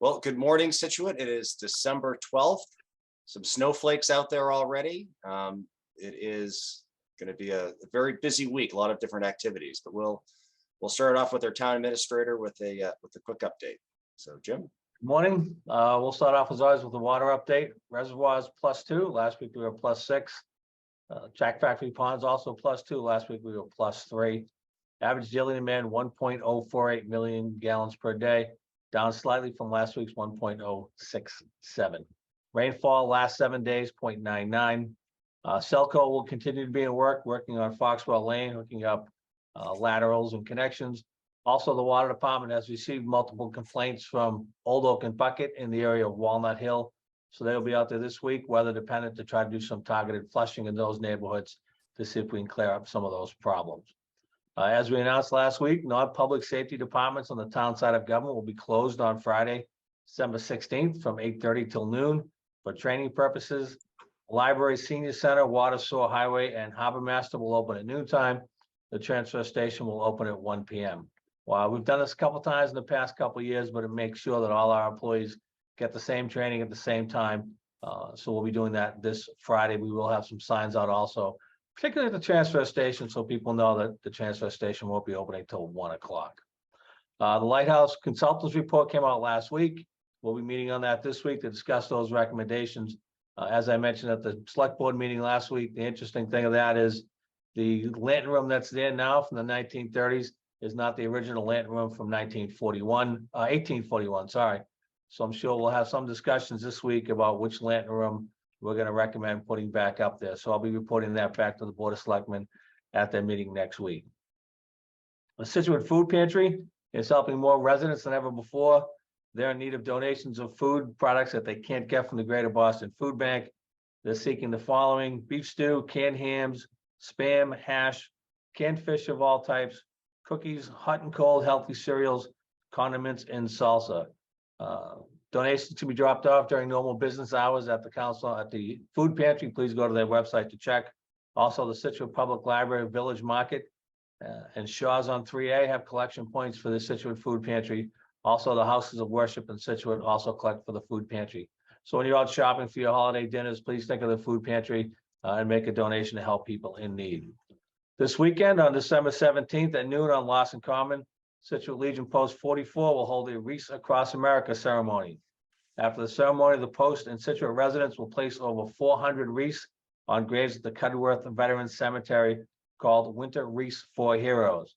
Well, good morning, Scituate. It is December 12th. Some snowflakes out there already. It is going to be a very busy week, a lot of different activities, but we'll start off with our town administrator with a quick update. So, Jim. Good morning. We'll start off as always with the water update. Reservoirs +2. Last week we were +6. Jack Factory Ponds also +2. Last week we were +3. Average daily demand 1.048 million gallons per day, down slightly from last week's 1.067. Rainfall last 7 days 0.99. Selco will continue to be in working on Foxwell Lane, hooking up laterals and connections. Also, the water department has received multiple complaints from Old Oak and Bucket in the area of Walnut Hill. So they'll be out there this week, weather dependent, to try to do some targeted flushing in those neighborhoods to see if we can clear up some of those problems. As we announced last week, non-public safety departments on the town side of government will be closed on Friday, December 16th from 8:30 till noon for training purposes. Library, Senior Center, Water, Sewer, Highway, and Harbor Master will open at noontime. The transfer station will open at 1 p.m. Well, we've done this a couple times in the past couple of years, but it makes sure that all our employees get the same training at the same time. So we'll be doing that this Friday. We will have some signs out also, particularly at the transfer station, so people know that the transfer station won't be opening until 1 o'clock. The Lighthouse Consultants Report came out last week. We'll be meeting on that this week to discuss those recommendations. As I mentioned at the select board meeting last week, the interesting thing of that is the lantern room that's there now from the 1930s is not the original lantern room from 1841, sorry. So I'm sure we'll have some discussions this week about which lantern room we're going to recommend putting back up there. So I'll be reporting that back to the Board of Selectmen at their meeting next week. The Scituate Food Pantry is helping more residents than ever before. They're in need of donations of food products that they can't get from the Greater Boston Food Bank. They're seeking the following: beef stew, canned hams, Spam, hash, canned fish of all types, cookies, hot and cold healthy cereals, condiments, and salsa. Donations to be dropped off during normal business hours at the food pantry. Please go to their website to check. Also, the Scituate Public Library, Village Market, and Shaw's on 3A have collection points for the Scituate Food Pantry. Also, the Houses of Worship in Scituate also collect for the food pantry. So when you're out shopping for your holiday dinners, please think of the food pantry and make a donation to help people in need. This weekend on December 17th at noon on Lawson Common, Scituate Legion Post 44 will hold a Wreaths Across America ceremony. After the ceremony, the post and Scituate residents will place over 400 wreaths on graves at the Cudworth Veterans Cemetery called Winter Wreaths for Heroes.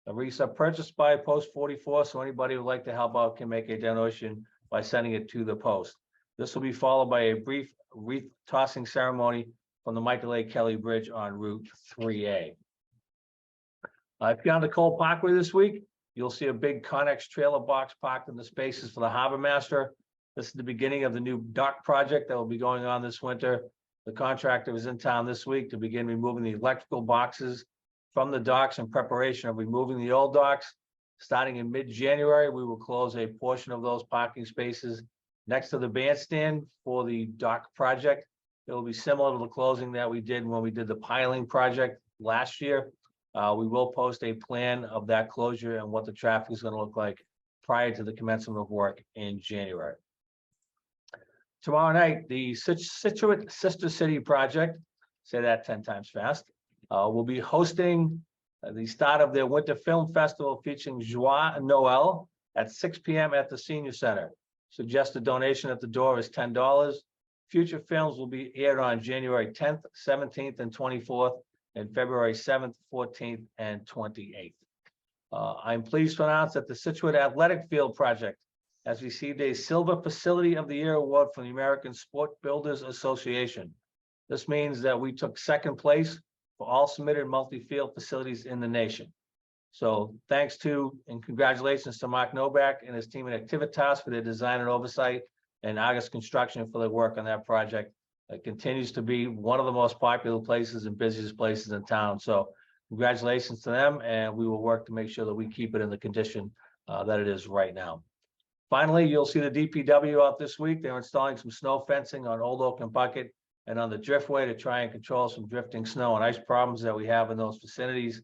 The wreaths are purchased by Post 44, so anybody who would like to help out can make a donation by sending it to the post. This will be followed by a brief wreath tossing ceremony from the Michael A. Kelly Bridge on Route 3A. If you're on the Cole Parkway this week, you'll see a big Connex trailer box parked in the spaces for the Harbor Master. This is the beginning of the new dock project that will be going on this winter. The contractor is in town this week to begin removing the electrical boxes from the docks in preparation of removing the old docks. Starting in mid-January, we will close a portion of those parking spaces next to the bandstand for the dock project. It will be similar to the closing that we did when we did the piling project last year. We will post a plan of that closure and what the traffic is going to look like prior to the commencement of work in January. Tomorrow night, the Scituate Sister City Project, say that 10 times fast, will be hosting the start of their Winter Film Festival featuring Joie Noel at 6 p.m. at the Senior Center. Suggested donation at the door is $10. Future films will be aired on January 10th, 17th, and 24th, and February 7th, 14th, and 28th. I'm pleased to announce that the Scituate Athletic Field Project has received a Silver Facility of the Year award from the American Sport Builders Association. This means that we took second place for all submitted multi-field facilities in the nation. So thanks to and congratulations to Mark Novak and his team at Activitas for their design and oversight, and Argus Construction for their work on that project. It continues to be one of the most popular places and busiest places in town. So congratulations to them, and we will work to make sure that we keep it in the condition that it is right now. Finally, you'll see the DPW out this week. They're installing some snow fencing on Old Oak and Bucket and on the Driftway to try and control some drifting snow and ice problems that we have in those vicinities.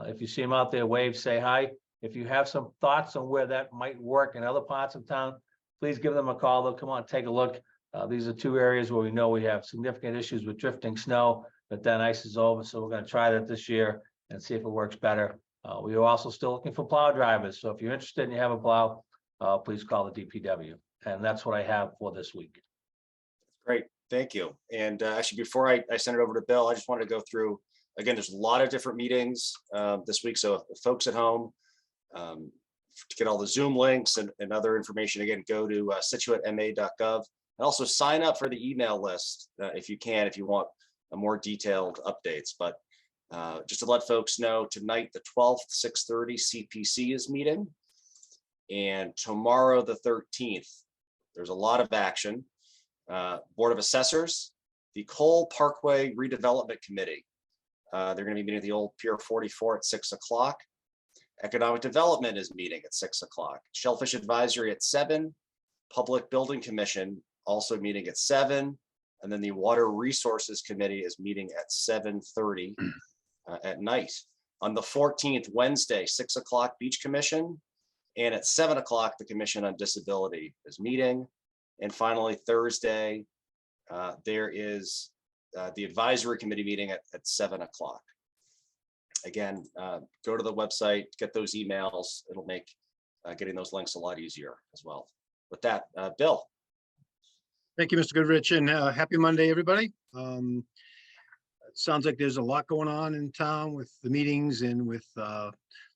If you see them out there, wave, say hi. If you have some thoughts on where that might work in other parts of town, please give them a call. They'll come on, take a look. These are two areas where we know we have significant issues with drifting snow, but then ice is over. So we're going to try that this year and see if it works better. We are also still looking for plow drivers. So if you're interested and you have a plow, please call the DPW. And that's what I have for this week. Great, thank you. And actually, before I send it over to Bill, I just wanted to go through, again, there's a lot of different meetings this week. So folks at home, to get all the Zoom links and other information, again, go to situatema.gov and also sign up for the email list if you can, if you want a more detailed updates. But just to let folks know, tonight, the 12th, 6:30, CPC is meeting. And tomorrow, the 13th, there's a lot of action. Board of Assessors, the Cole Parkway Redevelopment Committee. They're going to be meeting at the old Pier 44 at 6 o'clock. Economic Development is meeting at 6 o'clock. Shellfish Advisory at 7. Public Building Commission also meeting at 7. And then the Water Resources Committee is meeting at 7:30 at night. On the 14th, Wednesday, 6 o'clock, Beach Commission. And at 7 o'clock, the Commission on Disability is meeting. And finally, Thursday, there is the Advisory Committee meeting at 7 o'clock. Again, go to the website, get those emails. It'll make getting those links a lot easier as well. With that, Bill. Thank you, Mr. Goodrich, and happy Monday, everybody. It sounds like there's a lot going on in town with the meetings and with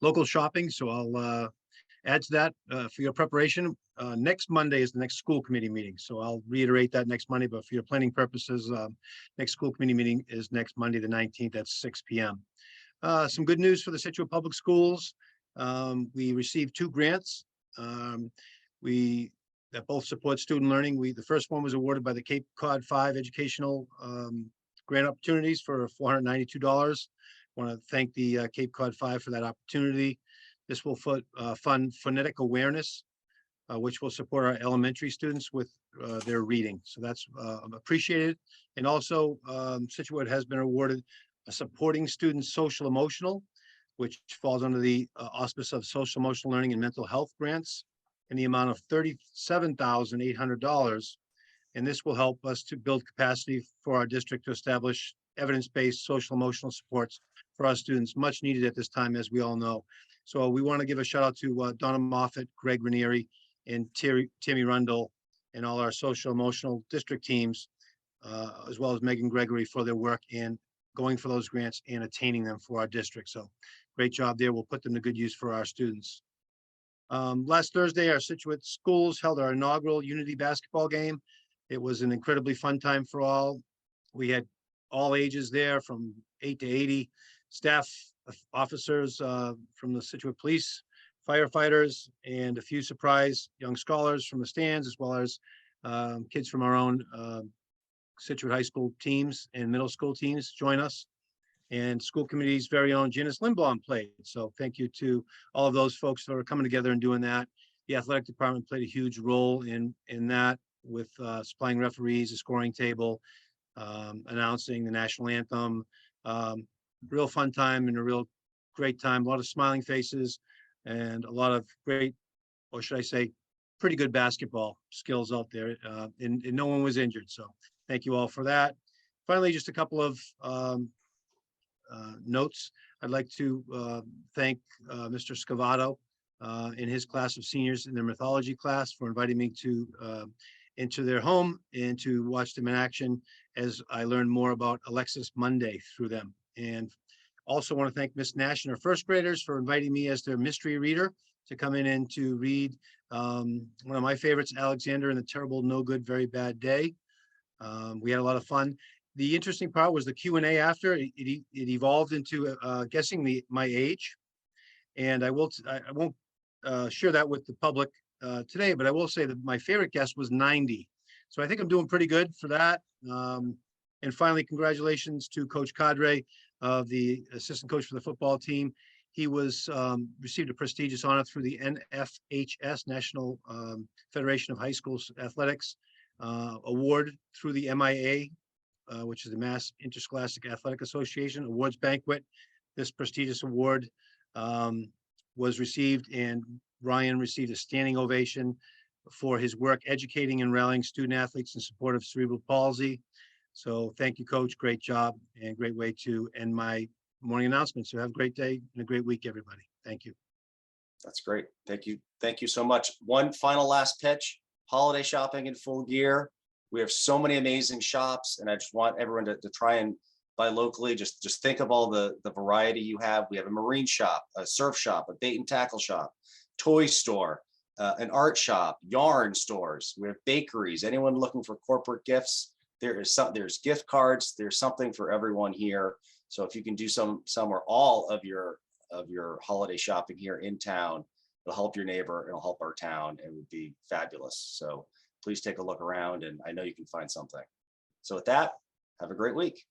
local shopping. So I'll add to that for your preparation. Next Monday is the next school committee meeting. So I'll reiterate that next Monday, but for your planning purposes, next school committee meeting is next Monday, the 19th at 6 p.m. Some good news for the Scituate Public Schools. We received 2 grants. That both support student learning. The first one was awarded by the Cape Cod 5 Educational Grant Opportunities for $492. I want to thank the Cape Cod 5 for that opportunity. This will fund phonetic awareness, which will support our elementary students with their reading. So that's appreciated. And also, Scituate has been awarded a supporting students social emotional, which falls under the auspice of social emotional learning and mental health grants in the amount of $37,800. And this will help us to build capacity for our district to establish evidence-based social emotional supports for our students, much needed at this time, as we all know. So we want to give a shout out to Donna Moffett, Greg Ranieri, and Timmy Rundle, and all our social emotional district teams, as well as Megan Gregory for their work in going for those grants and attaining them for our district. So great job there. We'll put them to good use for our students. Last Thursday, our Scituate schools held our inaugural Unity basketball game. It was an incredibly fun time for all. We had all ages there, from 8 to 80, staff, officers from the Scituate Police, firefighters, and a few surprise young scholars from the stands, as well as kids from our own Scituate High School teams and middle school teams join us. And school committee's very own Janice Lindblom played. So thank you to all of those folks that are coming together and doing that. The athletic department played a huge role in that, with supplying referees, a scoring table, announcing the national anthem. Real fun time and a real great time. A lot of smiling faces and a lot of great, or should I say, pretty good basketball skills out there. And no one was injured. So thank you all for that. Finally, just a couple of notes. I'd like to thank Mr. Scavato in his class of seniors in their mythology class for inviting me to into their home and to watch them in action as I learned more about Alexis Monday through them. And also want to thank Miss Nash and her first graders for inviting me as their mystery reader to come in and to read one of my favorites, Alexander and the Terrible, No Good, Very Bad Day. We had a lot of fun. The interesting part was the Q&A after. It evolved into guessing my age. And I won't share that with the public today, but I will say that my favorite guess was 90. So I think I'm doing pretty good for that. And finally, congratulations to Coach Cadre, the assistant coach for the football team. He was received a prestigious honor through the NFHS, National Federation of High School Athletics, award through the MIA, which is the Mass Interscholastic Athletic Association Awards Banquet. This prestigious award was received, and Ryan received a standing ovation for his work educating and rallying student athletes in support of cerebral palsy. So thank you, Coach. Great job and great way to end my morning announcement. So have a great day and a great week, everybody. Thank you. That's great. Thank you. Thank you so much. One final last pitch, holiday shopping in full gear. We have so many amazing shops, and I just want everyone to try and buy locally. Just think of all the variety you have. We have a marine shop, a surf shop, a bait and tackle shop, toy store, an art shop, yarn stores. We have bakeries. Anyone looking for corporate gifts, there's gift cards. There's something for everyone here. So if you can do some or all of your holiday shopping here in town, it'll help your neighbor, it'll help our town, it would be fabulous. So please take a look around, and I know you can find something. So with that, have a great week.